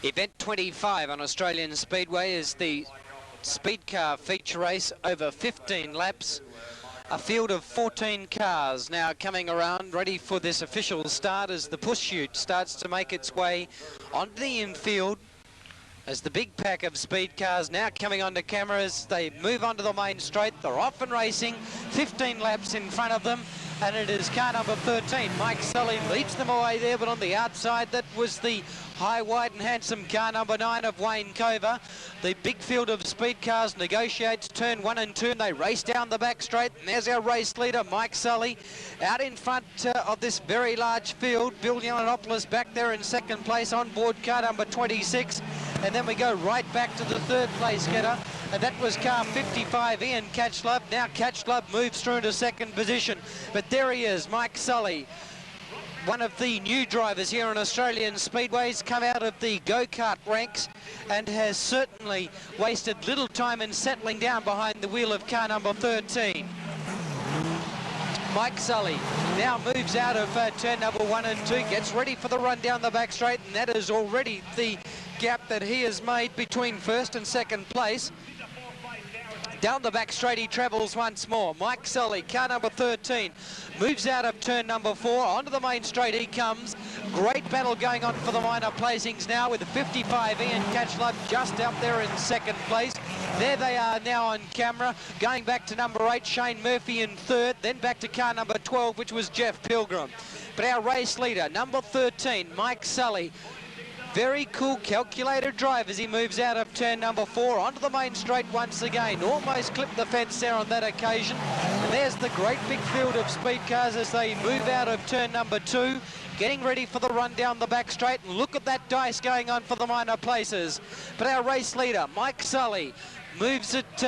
Event 25 on Australian Speedway is the speedcar feature race over 15 laps. A field of 14 cars now coming around, ready for this official start as the push chute starts to make its way onto the infield. As the big pack of speed cars now coming onto camera as they move onto the main straight. They're off and racing, 15 laps in front of them, and it is car number 13. Mike Sully leads them away there, but on the outside that was the high, wide and handsome car number 9 of Wayne Cover. The big field of speed cars negotiates turn 1 and 2, and they race down the back straight. And there's our race leader, Mike Sully, out in front of this very large field. Bill Yiannopoulos back there in second place on board car number 26. And then we go right back to the third place getter, and that was car 55, Ian Catchlove. Now Catchlove moves through into second position, but there he is, Mike Sully, one of the new drivers here on Australian Speedways, come out of the go-kart ranks and has certainly wasted little time in settling down behind the wheel of car number 13. Mike Sully now moves out of turn number 1 and 2, gets ready for the run down the back straight, and that is already the gap that he has made between first and second place. Down the back straight he travels once more. Mike Sully, car number 13, moves out of turn number 4. Onto the main straight he comes. Great battle going on for the minor placings now with the 55 Ian Catchlove just out there in second place. There they are now on camera. Going back to number 8, Shane Murphy in third. Then back to car number 12, which was Jeff Pilgrim. But our race leader, number 13, Mike Sully, very cool calculated drive as he moves out of turn number 4 onto the main straight once again. Almost clipped the fence there on that occasion. And there's the great big field of speed cars as they move out of turn number 2, getting ready for the run down the back straight. And look at that dice going on for the minor places. But our race leader, Mike Sully, moves it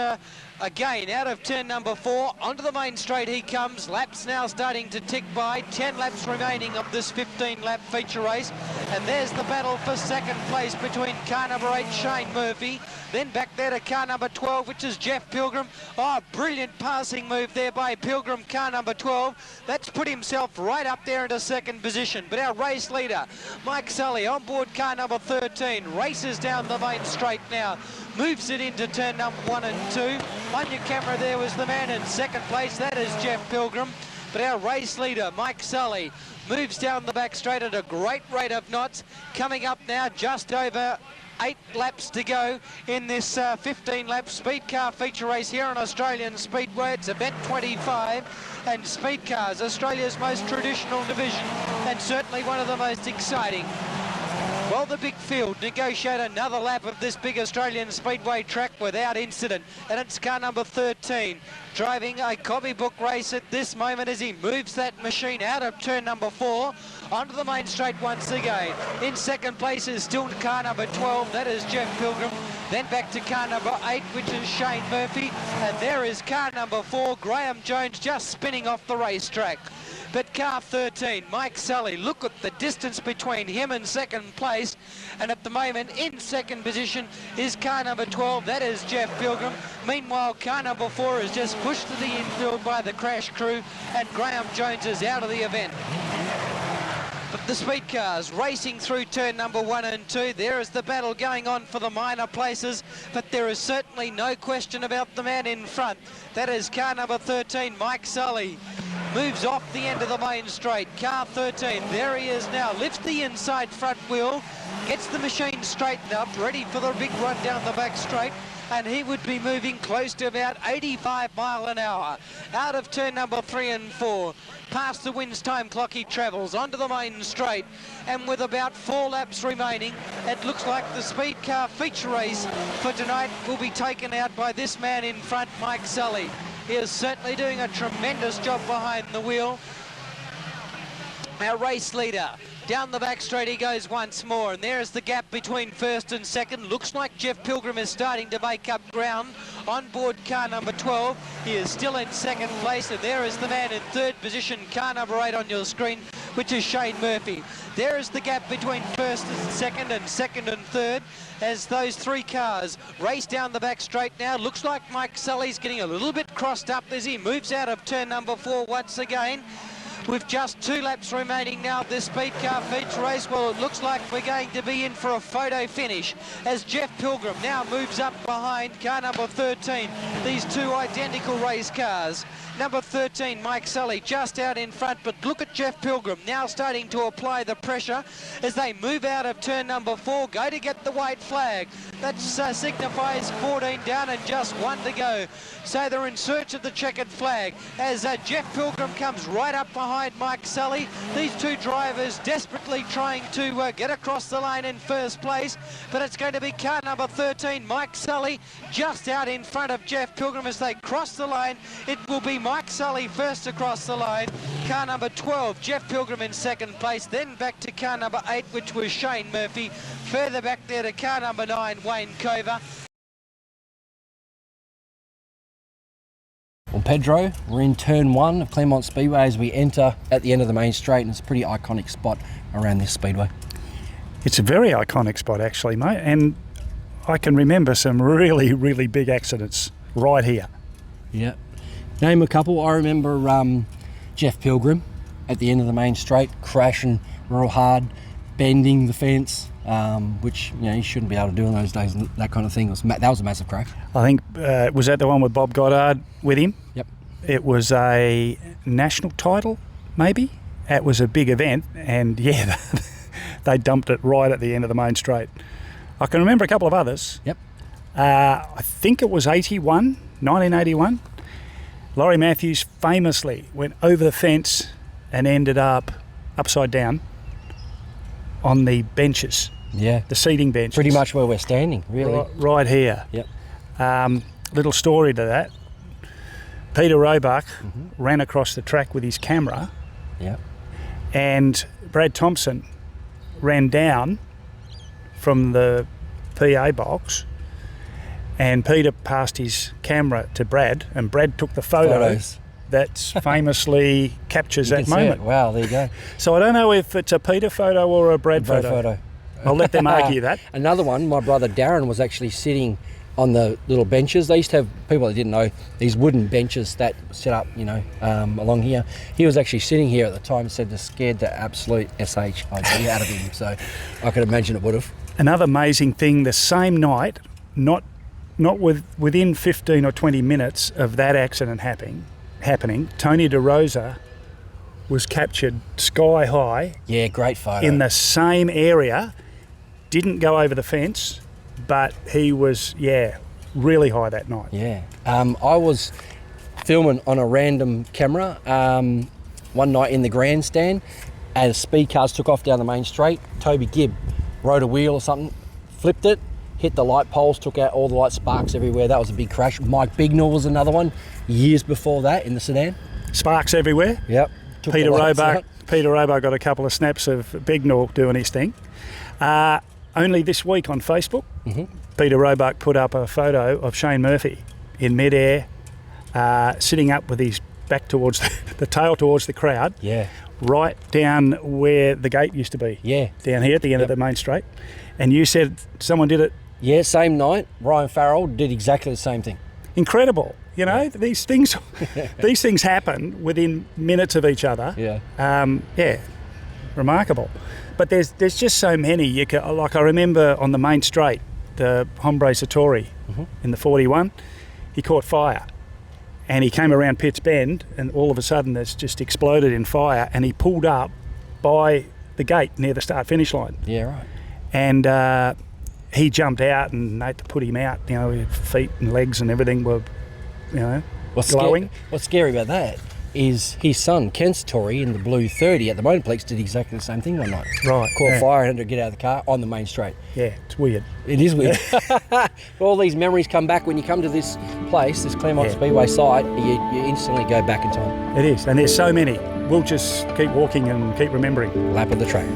again out of turn number 4 onto the main straight he comes. Laps now starting to tick by, 10 laps remaining of this 15-lap feature race, and there's the battle for second place between car number 8 Shane Murphy, then back there to car number 12, which is Jeff Pilgrim. Oh, brilliant passing move there by Pilgrim, car number 12. That's put himself right up there into second position. But our race leader, Mike Sully, on board car number 13, races down the main straight now, moves it into turn number 1 and 2. On your camera there was the man in second place, that is Jeff Pilgrim. But our race leader, Mike Sully, moves down the back straight at a great rate of knots, coming up now just over 8 laps to go in this 15-lap speed car feature race here on Australian Speedway. It's event 25, and speed cars, Australia's most traditional division, and certainly one of the most exciting. Well, the big field negotiate another lap of this big Australian Speedway track without incident, and it's car number 13 driving a copybook race at this moment as he moves that machine out of turn number 4 onto the main straight once again. In second place is still car number 12, that is Jeff Pilgrim. Then back to car number 8, which is Shane Murphy, and there is car number 4, Graham Jones, just spinning off the racetrack. But car 13, Mike Sully, look at the distance between him and second place. And at the moment, in second position is car number 12. That is Jeff Pilgrim. Meanwhile, car number 4 is just pushed to the infield by the crash crew, and Graham Jones is out of the event. But the speed cars racing through turn number 1 and 2. There is the battle going on for the minor places, but there is certainly no question about the man in front. That is car number 13, Mike Sully. Moves off the end of the main straight. Car 13, there he is now. Lifts the inside front wheel, gets the machine straightened up, ready for the big run down the back straight. And he would be moving close to about 85 mile an hour. Out of turn number 3 and 4. Past the wins time clock he travels onto the main straight, and with about 4 laps remaining, it looks like the speed car feature race for tonight will be taken out by this man in front, Mike Sully. He is certainly doing a tremendous job behind the wheel. Our race leader. Down the back straight he goes once more, and there's the gap between first and second. Looks like Jeff Pilgrim is starting to make up ground on board car number 12. He is still in second place, and there is the man in third position, car number 8 on your screen, which is Shane Murphy. There is the gap between first and second and third as those 3 cars race down the back straight now. Looks like Mike Sully's getting a little bit crossed up as he moves out of turn number 4 once again. With just 2 laps remaining now of this speed car feature race, well, it looks like we're going to be in for a photo finish as Jeff Pilgrim now moves up behind car number 13. These 2 identical race cars. Number 13, Mike Sully, just out in front, but look at Jeff Pilgrim now starting to apply the pressure as they move out of turn number 4, go to get the white flag. That signifies 14 down and just 1 to go. So they're in search of the checkered flag as Jeff Pilgrim comes right up behind Mike Sully. These 2 drivers desperately trying to get across the line in first place, but it's going to be car number 13, Mike Sully, just out in front of Jeff Pilgrim as they cross the line. It will be Mike Sully first across the line, car number 12, Jeff Pilgrim in second place, then back to car number 8, which was Shane Murphy, further back there to car number 9, Wayne Cover. Well, Pedro, we're in turn 1 of Claremont Speedway as we enter at the end of the main straight, and it's a pretty iconic spot around this speedway. It's a very iconic spot actually, mate, and I can remember some really, really big accidents right here. Yeah. Name a couple. I remember Jeff Pilgrim at the end of the main straight, crashing real hard, bending the fence, which you shouldn't be able to do in those days, and that kind of thing. That was a massive crash. I think, was that the one with Bob Goddard with him? Yep. It was a national title, maybe? It was a big event, and yeah, they dumped it right at the end of the main straight. I can remember a couple of others. Yep. I think it was 1981. Laurie Matthews famously went over the fence and ended up upside down on the benches. Yeah. The seating benches. Pretty much where we're standing, really. Right here. Yep. Little story to that. Peter Roebuck ran across the track with his camera. Yep. And Brad Thompson ran down from the PA box, and Peter passed his camera to Brad, and Brad took the photos that famously captures that moment. Wow, there you go. So I don't know if it's a Peter photo or a Brad photo. I'll let them argue that. Another one, my brother Darren was actually sitting on the little benches. They used to have, people that didn't know, these wooden benches that set up, along here. He was actually sitting here at the time, said this scared the absolute SH out of him. So I could imagine it would have. Another amazing thing, the same night, not within 15 or 20 minutes of that accident happening, Tony DeRosa was captured sky high. Yeah, great photo. In the same area, didn't go over the fence, but he was, really high that night. Yeah. I was filming on a random camera one night in the grandstand as speed cars took off down the main straight. Toby Gibb rode a wheel or something, flipped it, hit the light poles, took out all the light sparks everywhere. That was a big crash. Mike Bignell was another one years before that in the sedan. Sparks everywhere. Yep. Peter Roebuck got a couple of snaps of Bignell doing his thing. Only this week on Facebook, Peter Roebuck put up a photo of Shane Murphy in midair, sitting up with his back towards the tail towards the crowd. Yeah. Right down where the gate used to be. Yeah. Down here at the end of the main straight. And you said someone did it. Yeah, same night, Ryan Farrell did exactly the same thing. Incredible. You know, these things happen within minutes of each other. Yeah. Remarkable. But there's just so many. Like I remember on the main straight, the Hombre Satori in the 41, he caught fire. And he came around Pitts Bend, and all of a sudden it's just exploded in fire, and he pulled up by the gate near the start-finish line. Yeah, right. And he jumped out, and they had to put him out. You know, his feet and legs and everything were, glowing. What's scary about that is his son, Ken Satori, in the blue 30 at the Motorplex, did exactly the same thing one night. Right. Caught fire and had to get out of the car on the main straight. Yeah, it's weird. It is weird. All these memories come back when you come to this place, this Claremont Speedway site, you instantly go back in time. It is, and there's so many. We'll just keep walking and keep remembering. Lap of the track.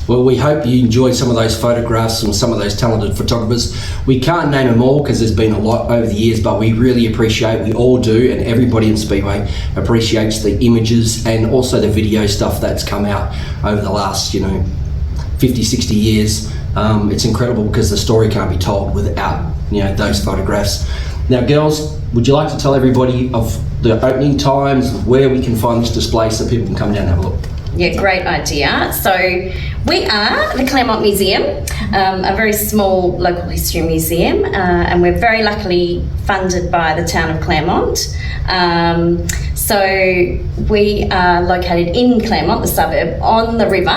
Well, we hope you enjoyed some of those photographs from some of those talented photographers. We can't name them all because there's been a lot over the years, but we really appreciate, we all do, and everybody in Speedway appreciates the images and also the video stuff that's come out over the last, 50, 60 years. It's incredible because the story can't be told without, those photographs. Now, girls, would you like to tell everybody of the opening times, where we can find this display so people can come down and have a look? Yeah, great idea. So we are the Claremont Museum, a very small local history museum, and we're very luckily funded by the town of Claremont. So we are located in Claremont, the suburb, on the river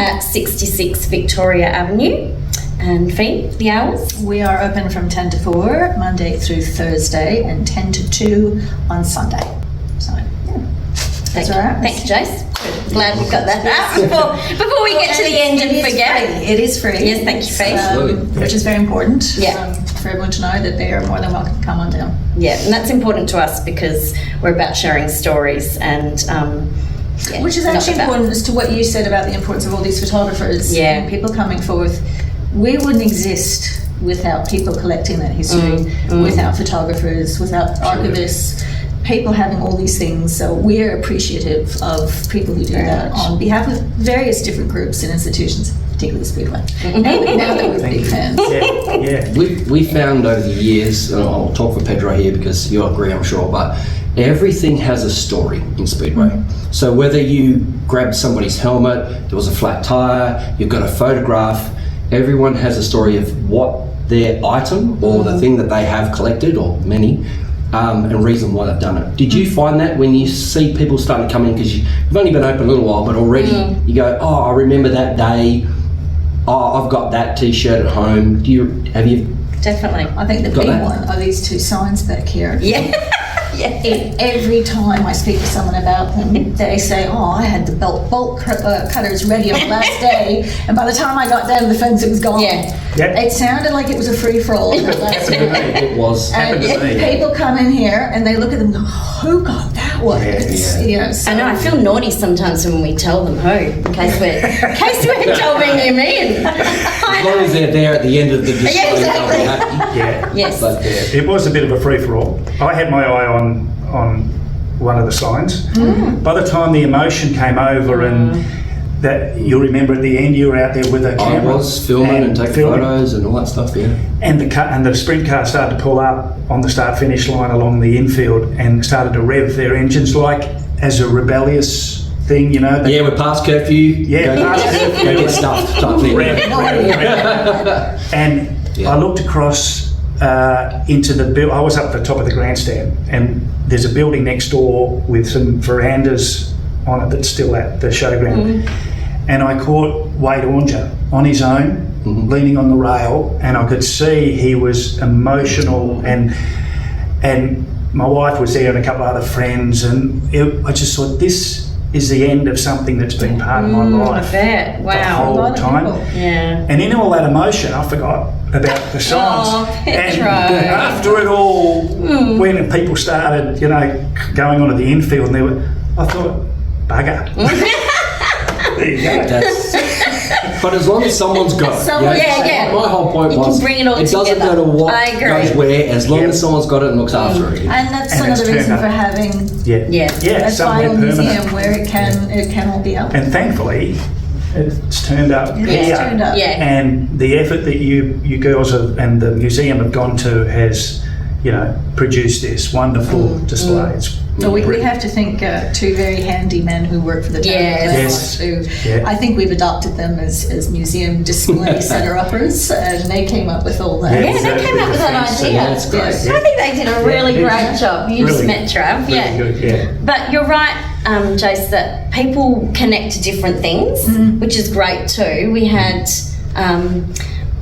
at 66 Victoria Avenue. And Fee, the hours? We are open from 10 to 4, Monday through Thursday, and 10 to 2 on Sunday. So, yeah. That's all right. Thank you, Jace. Glad we got that out before we get to the end and forget. It is free. Yes, thank you, Fee. Which is very important. Yeah. For everyone to know that they are more than welcome to come on down. Yeah, and that's important to us because we're about sharing stories and which is actually important as to what you said about the importance of all these photographers and people coming forth. We wouldn't exist without people collecting that history, without photographers, without archivists, people having all these things. So we're appreciative of people who do that on behalf of various different groups and institutions, particularly Speedway. Now that we're big fans. Yeah. We found over the years, and I'll talk for Pedro here because you'll agree, I'm sure, but everything has a story in Speedway. So whether you grabbed somebody's helmet, there was a flat tire, you've got a photograph, everyone has a story of what their item or the thing that they have collected, or many, and reason why they've done it. Did you find that when you see people starting to come in, because you've only been open a little while, but already you go, oh, I remember that day, oh, I've got that t-shirt at home. Have you? Definitely. I think the big one are these two signs back here. Yeah. Every time I speak to someone about them, they say, oh, I had the bolt cutters ready on the last day, and by the time I got down to the fence, it was gone. It sounded like it was a free-for-all. It was. And people come in here and they look at them and go, who got that one? I know, I feel naughty sometimes when we tell them who, in case we're delving him in. As long as they're there at the end of the display, exactly. Yes. But, it was a bit of a free-for-all. I had my eye on one of the signs. By the time the emotion came over and that you'll remember at the end you were out there with a camera. I was filming and taking photos and all that stuff, And the sprint car started to pull up on the start-finish line along the infield and started to rev their engines like as a rebellious thing, we're past curfew. Past curfew. Go get stuff type thing. And I looked across into the I was up at the top of the grandstand, and there's a building next door with some verandas on it that's still at the showground. And I caught Wade Ornger on his own, leaning on the rail, and I could see he was emotional, and my wife was there and a couple of other friends, and I just thought, this is the end of something that's been part of my life. I bet. Wow. The whole time. Yeah. And in all that emotion, I forgot about the signs. Oh, and Petro. after it all, when people started, going onto the infield, and I thought, bugger. There you go. But as long as someone's got it. My whole point was, can bring it all doesn't together. matter what I agree. goes where, as long as someone's got it and looks after it. And that's And it's another reason turned for up. having a somewhere final permanent. museum where it can all be up. And thankfully, it's turned up It's here. turned up. Yeah. And the effort that you girls and the museum have gone to has, produced this wonderful display. It's So we have to thank two very handy men who work for the town Yes. of Claremont, who I think we've adopted them as museum display setter-uppers, and they came up with all that. Yeah, they came up with that idea. That's great. Yes. I think they did a really great job. You just Really- met Trav. really good, yeah. But you're right, Jace, that people connect to different things, which is great too. We had,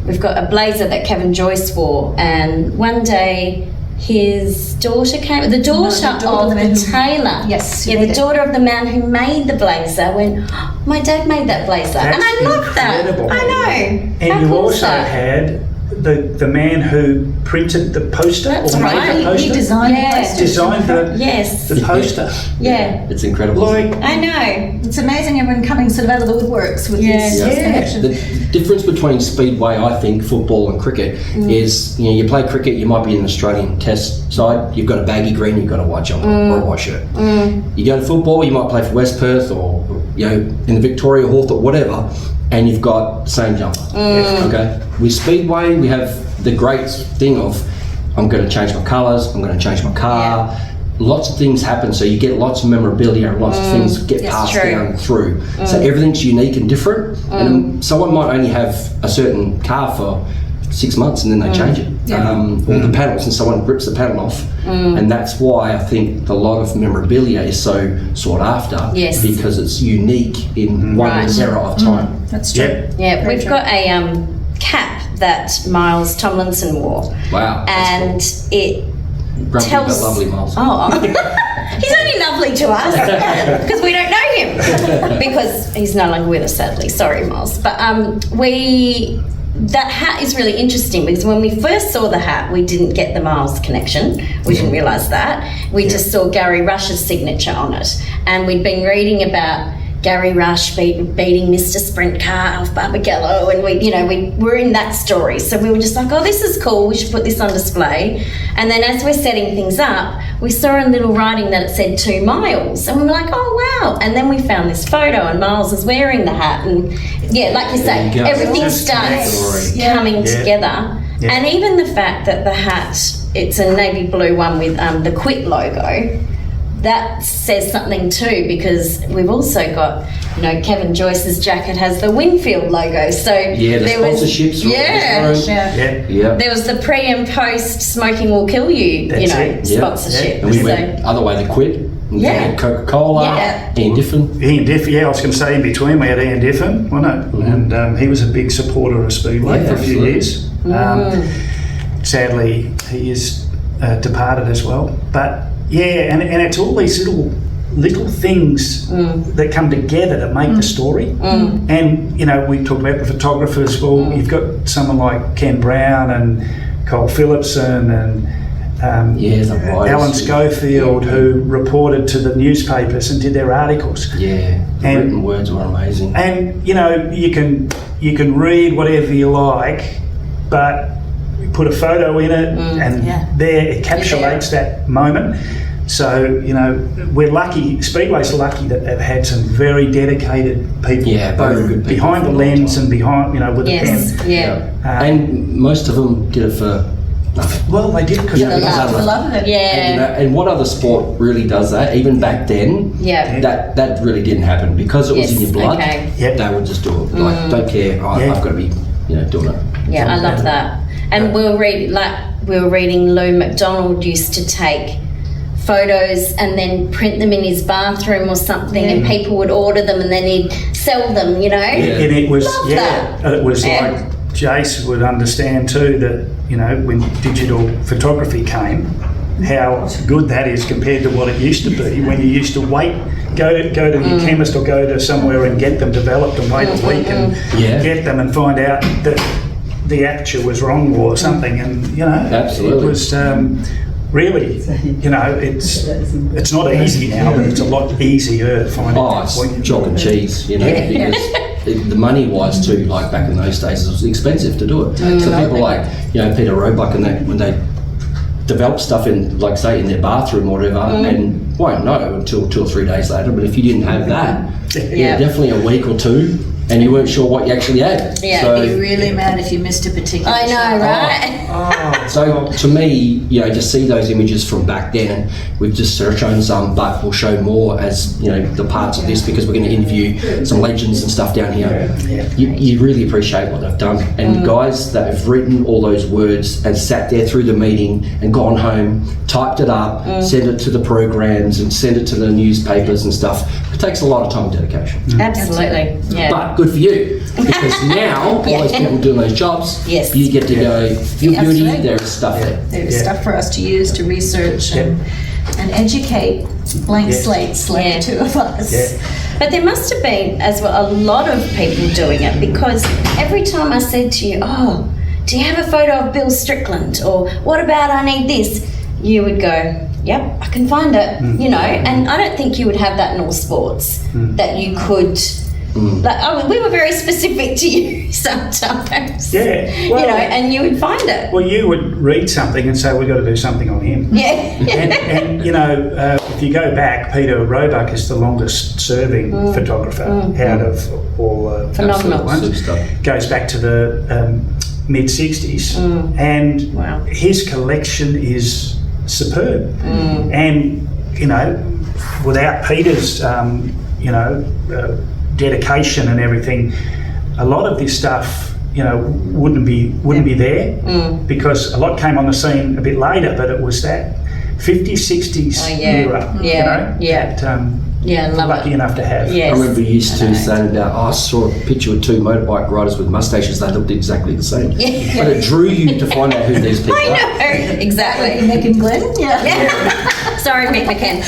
we've got a blazer that Kevin Joyce wore, and one day his daughter came, the daughter of the tailor. Yes, Yeah, the daughter of the man who made the blazer went, oh, my dad made that blazer. And I love that. incredible. I know. And How you cool is also that? had the man who printed the poster That's or made right. the poster. He designed Yeah. the posters. Designed Yes. the poster. Yeah. It's incredible. Like, I know. It's amazing everyone coming sort of out of the woodworks with Yes. this Yeah. connection. The difference between speedway, I think, football and cricket is, you play cricket, you might be in an Australian test side, you've got a baggy green, you've got a white jumper or a white shirt. You go to football, you might play for West Perth or, in the Victoria Hawthorn, whatever, and you've got the same jumper. Okay. With speedway, we have the great thing of, I'm going to change my colours, I'm going to change my car. Lots of things happen, so you get lots of memorabilia and lots of things get That's passed true. down through. So everything's unique and different. And someone might only have a certain car for 6 months and then they change it. Or the panels, and someone rips the panel off. And that's why I think a lot of memorabilia is so sought after. Yes. Because it's unique in one Right. era of time. That's true. yeah. Yeah, Very we've true. got a cap that Miles Tomlinson wore. Wow. And it Grumpy tells... but lovely, Miles. Oh, he's only lovely to us because we don't know him because he's no longer with us, sadly. Sorry, Miles. But that hat is really interesting because when we first saw the hat, we didn't get the Miles connection. We didn't realise that. We just saw Gary Rush's signature on it. And we'd been reading about Gary Rush beating Mr. Sprint Car Alf Barbagallo, and we were in that story. So we were just like, oh, this is cool, we should put this on display. And then as we're setting things up, we saw a little writing that it said 2 miles, and we were like, oh wow. And then we found this photo and Miles is wearing the hat, and yeah, like you say, There you go. everything Just starts story. coming Yeah. together. Yeah. And even the fact that the hat, it's a navy blue one with the Quit logo, that says something too, because we've also got, Kevin Joyce's jacket has the Winfield logo. So Yeah, the there was, sponsorships. Yeah. there was the pre and post smoking will kill you, That's it. Yeah. sponsorship. And we So- went other way, the Quid. We Yeah. had Coca-Cola, Yeah. Ian Diffin. Ian Diffin, I was going to say in between we had Ian Diffin, wasn't it? And he was a big supporter of Speedway Yeah, for a few absolutely. years. Sadly, he is departed as well. But yeah, and it's all these little things that come together to make the story. And we talked about the photographers. Well, you've got someone like Ken Brown and Cole Phillipson and the writers. Alan Schofield, who reported to the newspapers and did their articles. Yeah, the And- written words were amazing. And you can read whatever you like, but you put a photo in it, and there it encapsulates that moment. So we're lucky. Speedway's lucky that they've had some very dedicated people, Yeah, very good people behind the for a long lens time. and behind with the Yes, pen. yeah. And most of them did it for nothing. Well, they did because Yeah, they For the love of it. Yeah. And what other sport really does that? Even back then, Yeah. that really didn't happen because it was in your blood. Okay. Yep. They would just do it. Like, don't care. Yeah. I've got to be, doing it. Yeah, I love that. And we'll read, we were reading Lou McDonald used to take photos and then print them in his bathroom or something, and people would order them and then he'd sell them, you know. And it was, Love that. it was like Jace would understand too that, you know, when digital photography came, how good that is compared to what it used to be when you used to wait, go to your chemist or go to somewhere and get them developed and wait a week and get them and find out that the aperture was wrong or something, and you know, Absolutely. it was really, you know, it's not easy now, but it's a lot easier to find out. It's chalk and cheese, you know, because the money-wise too, like back in those days, it was expensive to do it. So people like, you know, Peter Roebuck and that, when they develop stuff in, like say, in their bathroom or whatever, and won't know until 2 or 3 days later. But if you didn't have that, definitely a week or two, and you weren't sure what you actually had. Yeah, So, it'd be really mad if you missed a particular I know, right? So to me, you know, to see those images from back then, we've just shown some, but we'll show more as, you know, the parts of this, because we're going to interview some legends and stuff down here. You really appreciate what they've done. And guys that have written all those words and sat there through the meeting and gone home, typed it up, sent it to the programs and sent it to the newspapers and stuff. It takes a lot of time and dedication. Absolutely. Yeah. But good for you, because now all those people doing those jobs, you get to go, your beauty, there is stuff there. There's stuff for us to use to research and educate blank slates like the two of us. But there must have been as well a lot of people doing it, because every time I said to you, oh, do you have a photo of Bill Strickland, or what about I need this, you would go, yep, I can find it, you know. And I don't think you would have that in all sports, that you could, like, we were very specific to you sometimes. Yeah. Well, you know, and you would find it. Well, you would read something and say, we've got to do something on him. Yeah. and you know, if you go back, Peter Roebuck is the longest serving photographer out of all Phenomenal. ones. Goes back to the mid-60s. And his collection is superb. And, you know, without Peter's, you know, dedication and everything, a lot of this stuff, you know, wouldn't be there, because a lot came on the scene a bit later, but it was that 50s, 60s era, you know, that lucky enough to have. I remember you used to saying about, I saw a picture of 2 motorbike riders with mustaches, they looked exactly the same. But it drew you to find out who these people are. I know, exactly. Mick and Glenn? Sorry, Mick McCann.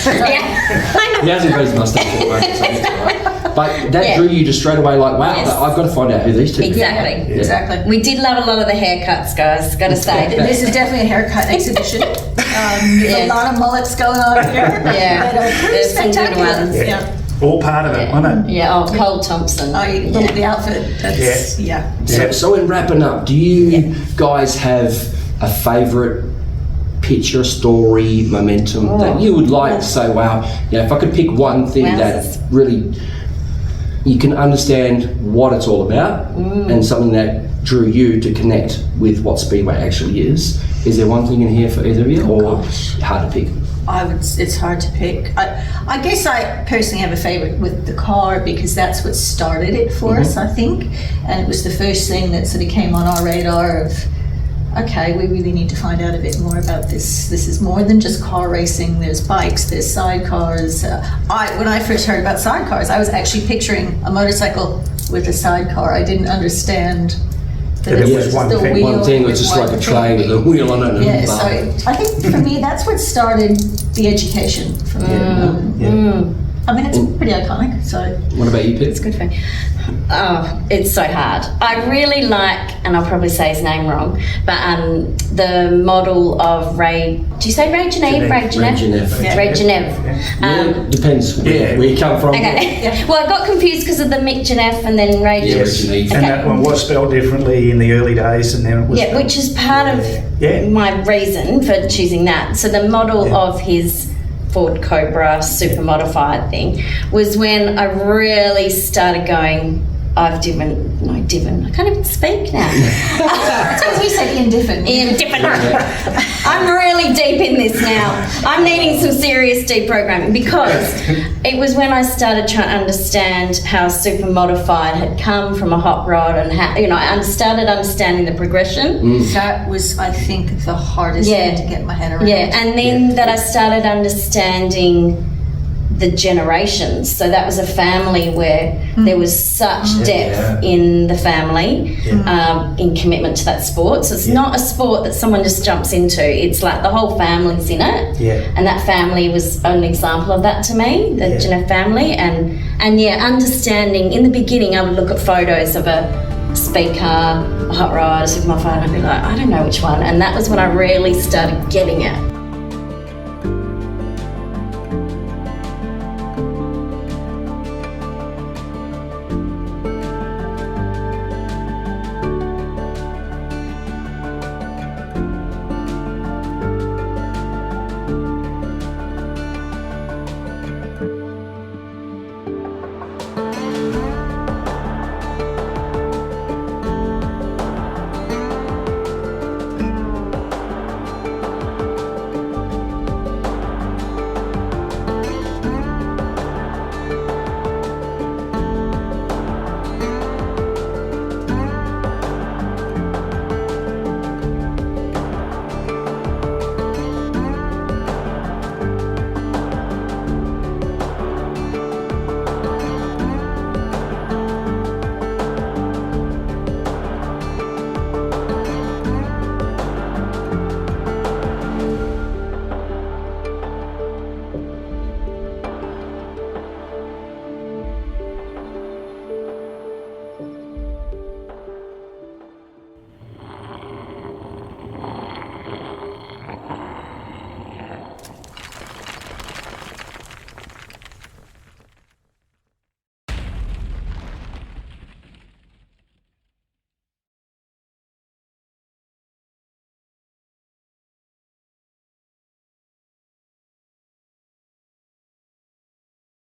I know. He hasn't got his mustache at the moment, so it's all right. But that drew you just straight away, like, wow, I've got to find out who these two Exactly. are. Exactly. We did love a lot of the haircuts, guys, got to say. This is definitely a haircut exhibition. There's a lot of mullets going on here. Yeah. That are pretty There's some good spectacular. ones. Yeah. All part of it, wasn't it? Yeah, Cole Thompson. Oh, you look at the outfit. That's, So in wrapping up, do you guys have a favourite picture, story, momentum that you would like to say, wow, yeah, if I could pick one thing that really you can understand what it's all about and something that drew you to connect with what Speedway actually is there one thing in here for either of you, or hard to pick? it's hard to pick. I guess I personally have a favourite with the car, because that's what started it for us, I think. And it was the first thing that sort of came on our radar of, okay, we really need to find out a bit more about this. This is more than just car racing. There's bikes, there's sidecars. When I first heard about sidecars, I was actually picturing a motorcycle with a sidecar. I didn't understand that it was one the thing. wheel. One thing was just like a tray with a wheel on it. Yeah, so I think for me, that's what started the education for me. I mean, it's pretty iconic, so. What about you, Pip? It's good for me. Oh, it's so hard. I really like, and I'll probably say his name wrong, but the model of Ray. Do you say Ray Geneve? Ray Geneve. Yeah. Ray Geneve. Depends where you come from. Okay. Well, I got confused because of the Mick Geneve and then Ray Geneve. Ray Geneve. And that one was spelled differently in the early days, and then it was. Yeah, which is part of my reason for choosing that. So the model of his Ford Cobra super modified thing was when I really started going, I can't even speak now. It's because we said indifferent. I'm really deep in this now. I'm needing some serious deprogramming, because it was when I started trying to understand how super modified had come from a hot rod, and how, I started understanding the progression. That was, I think, the hardest thing to get my head around. Yeah, and then that I started understanding the generations. So that was a family where there was such depth in the family, in commitment to that sport. So it's not a sport that someone just jumps into. It's like the whole family's in it. Yeah. And that family was an example of that to me, the Jenner family. And understanding, in the beginning I would look at photos of a speed car, a hot rod, a supermod phone, and I'd be like, I don't know which one. And that was when I really started getting it.